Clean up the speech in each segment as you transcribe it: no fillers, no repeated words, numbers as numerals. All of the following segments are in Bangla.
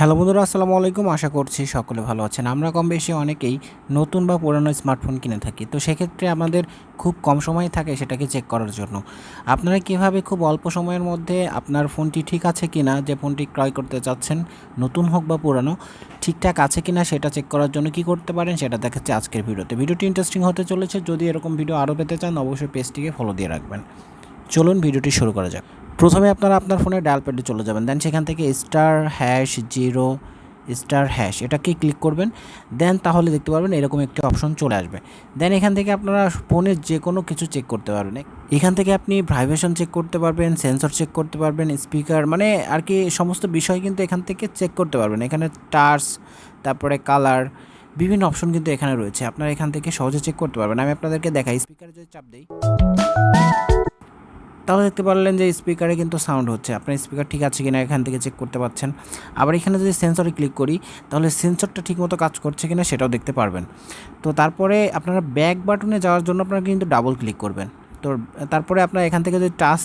হ্যালো বন্ধুরা, আসসালামু আলাইকুম। আশা করছি সকলে ভালো আছেন। আমরা কম বেশি অনেকেই নতুন বা পুরানো স্মার্টফোন কিনে থাকি। তো সেক্ষেত্রে আমাদের খুব কম সময় থাকে সেটাকে চেক করার জন্য। আপনারা কীভাবে খুব অল্প সময়ের মধ্যে আপনার ফোনটি ঠিক আছে কিনা, যে ফোনটি ক্রয় করতে চাচ্ছেন, নতুন হোক বা পুরানো, ঠিকঠাক আছে কিনা সেটা চেক করার জন্য কী করতে পারেন সেটা দেখাচ্ছি আজকের ভিডিওতে। ভিডিওটি ইন্টারেস্টিং হতে চলেছে। যদি এরকম ভিডিও আরও পেতে চান অবশ্যই পেজটিকে ফলো দিয়ে রাখবেন। চলুন ভিডিওটি শুরু করা যাক। প্রথমে আপনারা আপনার ফোনের ডায়াল প্যাডে চলে যাবেন, দেন সেখান থেকে *#0* এটাকে ক্লিক করবেন। দেন তাহলে দেখতে পারবেন এরকম একটি অপশন চলে আসবে। দেন এখান থেকে আপনারা ফোনের যে কোনো কিছু চেক করতে পারবেন। এখান থেকে আপনি ভাইব্রেশন চেক করতে পারবেন, সেন্সর চেক করতে পারবেন, স্পিকার, মানে আর কি সমস্ত বিষয় কিন্তু এখান থেকে চেক করতে পারবেন। এখানে টাচ, তারপরে কালার, বিভিন্ন অপশন কিন্তু এখানে রয়েছে। আপনারা এখান থেকে সহজে চেক করতে পারবেন। আমি আপনাদেরকে দেখাই। স্পিকারে যদি চাপ দিই তাহলে দেখতে পারলেন যে স্পিকারে কিন্তু সাউন্ড হচ্ছে। আপনার স্পিকার ঠিক আছে কিনা এখান থেকে চেক করতে পারছেন। আবার এখানে যদি সেন্সরে ক্লিক করি তাহলে সেন্সরটা ঠিকমতো কাজ করছে কিনা সেটাও দেখতে পারবেন। তো তারপরে আপনারা ব্যাক বাটনে যাওয়ার জন্য আপনারা কিন্তু ডাবল ক্লিক করবেন। তো তারপরে আপনার এখান থেকে যদি টাচ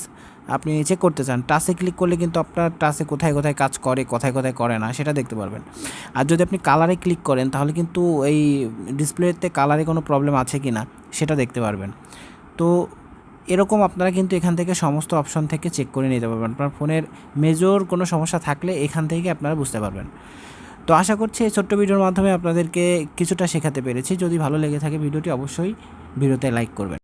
আপনি চেক করতে চান, টাচে ক্লিক করলে কিন্তু আপনার টাচে কোথায় কোথায় কাজ করে, কোথায় কোথায় করে না সেটা দেখতে পারবেন। আর যদি আপনি কালারে ক্লিক করেন তাহলে কিন্তু এই ডিসপ্লেতে কালারে কোনো প্রবলেম আছে কি না সেটা দেখতে পারবেন। তো এরকম আপনারা কিন্তু এখান থেকে সমস্ত অপশন থেকে চেক করে নিতে পারবেন। আপনার ফোনের মেজর কোনো সমস্যা থাকলে এখান থেকে আপনারা বুঝতে পারবেন। তো আশা করছি এই ছোট্ট ভিডিওর মাধ্যমে আপনাদেরকে কিছুটা শেখাতে পেরেছি। যদি ভালো লেগে থাকে ভিডিওটি অবশ্যই ভিডিওতে লাইক করবেন।